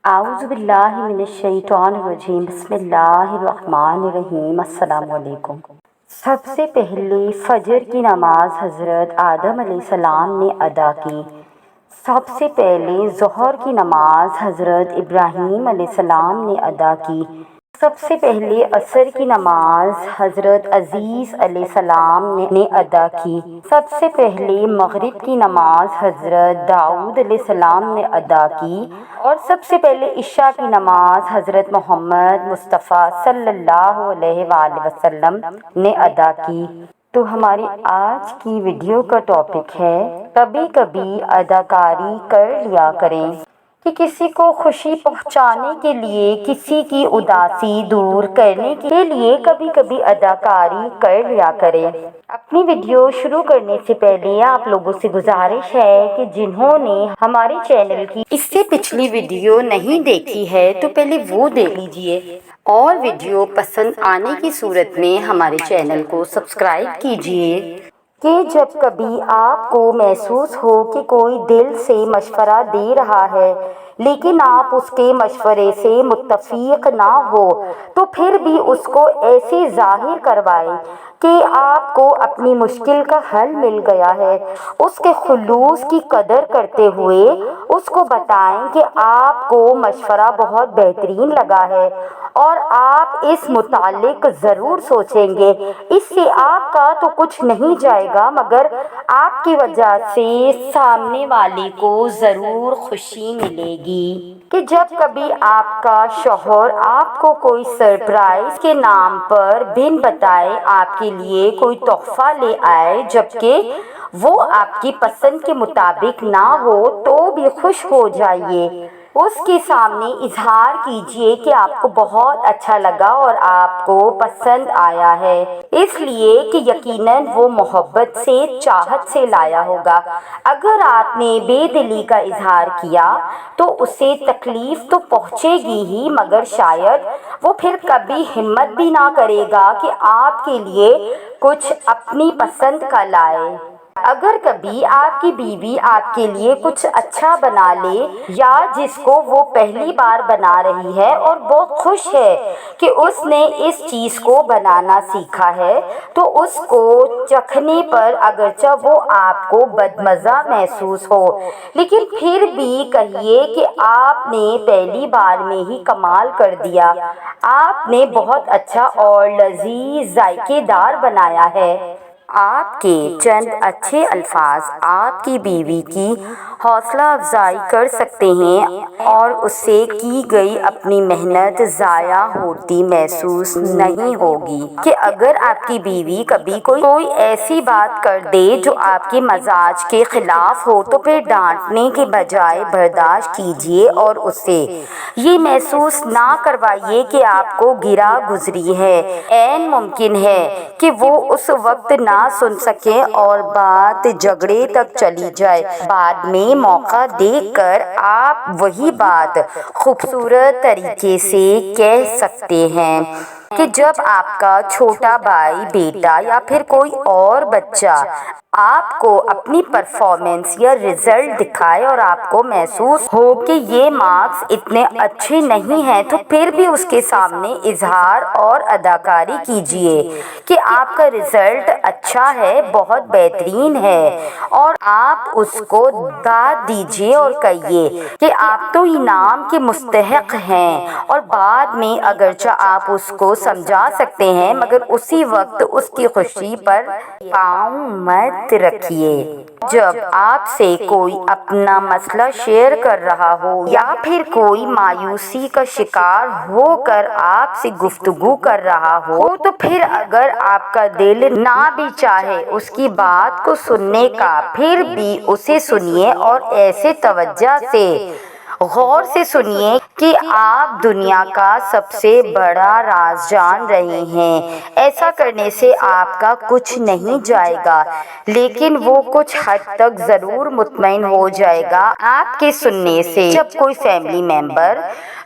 اعوذ باللہ من الشیطان الرجیم بسم اللہ الرحمن الرحیم السلام علیکم۔ سب سے پہلے فجر کی نماز حضرت آدم علیہ السلام نے ادا کی۔ سب سے پہلے ظہر کی نماز حضرت ابراہیم علیہ السلام نے ادا کی۔ سب سے پہلے عصر کی نماز حضرت عیسیٰ علیہ السلام نے ادا کی۔ سب سے پہلے مغرب کی نماز حضرت داؤد علیہ السلام نے ادا کی اور سب سے پہلے عشاء کی نماز حضرت محمد مصطفیٰ صلی اللہ علیہ وآلہ وسلم نے ادا کی۔ تو ہماری آج کی ویڈیو کا ٹاپک ہے کبھی کبھی اداکاری کر لیا کریں، کہ کسی کو خوشی پہنچانے کے لیے، کسی کی اداسی دور کرنے کے لیے کبھی کبھی اداکاری کر لیا کریں۔ اپنی ویڈیو شروع کرنے سے پہلے آپ لوگوں سے گزارش ہے کہ جنہوں نے ہمارے چینل کی اس سے پچھلی ویڈیو نہیں دیکھی ہے تو پہلے وہ دیکھ لیجئے، اور ویڈیو پسند آنے کی صورت میں ہمارے چینل کو سبسکرائب کیجئے، کہ جب کبھی آپ کو محسوس ہو کہ کوئی دل سے مشورہ دے رہا ہے لیکن آپ اس کے مشورے سے متفق نہ ہو تو پھر بھی اس کو ایسے ظاہر کروائیں کہ آپ کو اپنی مشکل کا حل مل گیا ہے۔ اس کے خلوص کی قدر کرتے ہوئے اس کو بتائیں کہ آپ کو مشورہ بہت بہترین لگا ہے اور آپ اس متعلق ضرور سوچیں گے۔ اس سے آپ کا تو کچھ نہیں جائے گا مگر آپ کی وجہ سے سامنے والے کو ضرور خوشی ملے گی۔ کہ جب کبھی آپ کا شوہر آپ کو کوئی سرپرائز کے نام پر بن بتائے آپ کے لیے کوئی تحفہ لے آئے جبکہ وہ آپ کی پسند کے مطابق نہ ہو تو بھی خوش ہو جائیے، اس کے سامنے اظہار کیجئے کہ آپ کو بہت اچھا لگا اور آپ کو پسند آیا ہے، اس لیے کہ یقیناً وہ محبت سے، چاہت سے لایا ہوگا۔ اگر آپ نے بے دلی کا اظہار کیا تو اسے تکلیف تو پہنچے گی ہی مگر شاید وہ پھر کبھی ہمت بھی نہ کرے گا کہ آپ کے لیے کچھ اپنی پسند کا لائے۔ اگر کبھی آپ کی بیوی آپ کے لیے کچھ اچھا بنا لے یا جس کو وہ پہلی بار بنا رہی ہے اور بہت خوش ہے کہ اس نے اس چیز کو بنانا سیکھا ہے تو اس کو چکھنے پر اگرچہ وہ آپ کو بدمزہ محسوس ہو لیکن پھر بھی کہیے کہ آپ نے پہلی بار میں ہی کمال کر دیا، آپ نے بہت اچھا اور لذیذ ذائقے دار بنایا ہے۔ آپ کے چند اچھے الفاظ آپ کی بیوی کی حوصلہ افزائی کر سکتے ہیں اور اس سے کی گئی اپنی محنت ضائع ہوتی محسوس نہیں ہوگی۔ کہ اگر آپ کی بیوی کبھی کوئی ایسی بات کر دے جو آپ کے مزاج کے خلاف ہو تو پھر ڈانٹنے کے بجائے برداشت کیجیے اور اسے یہ محسوس نہ کروائیے کہ آپ کو گرا گزری ہے۔ عین ممکن ہے کہ وہ اس وقت نہ سن سکیں اور بات جھگڑے تک چلی جائے، بعد میں موقع دیکھ کر آپ وہی بات خوبصورت طریقے سے کہہ سکتے ہیں۔ کہ جب آپ کا چھوٹا بھائی، بیٹا یا پھر کوئی اور بچہ آپ کو اپنی پرفارمنس یا رزلٹ دکھائے اور آپ کو محسوس ہو کہ یہ مارکس اتنے اچھے نہیں ہیں تو پھر بھی اس کے سامنے اظہار اور اداکاری کیجیے کہ آپ کا رزلٹ اچھا ہے، بہت بہترین ہے، اور آپ اس کو داد دیجیے اور کہیے کہ آپ تو انعام کے مستحق ہیں، اور بعد میں اگرچہ آپ اس کو سمجھا سکتے ہیں مگر اسی وقت اس کی خوشی پر پاؤں مت رکھیے۔ جب آپ سے کوئی اپنا مسئلہ شیئر کر رہا ہو یا پھر کوئی مایوسی کا شکار ہو کر آپ سے گفتگو کر رہا ہو تو پھر اگر آپ کا دل نہ بھی چاہے اس کی بات کو سننے کا پھر بھی اسے سنیے اور ایسے توجہ سے، غور سے سنیے کہ آپ دنیا کا سب سے بڑا راز جان رہے ہیں۔ ایسا کرنے سے آپ کا کچھ نہیں جائے گا لیکن وہ کچھ حد تک ضرور مطمئن ہو جائے گا آپ کے سننے سے۔ جب کوئی فیملی ممبر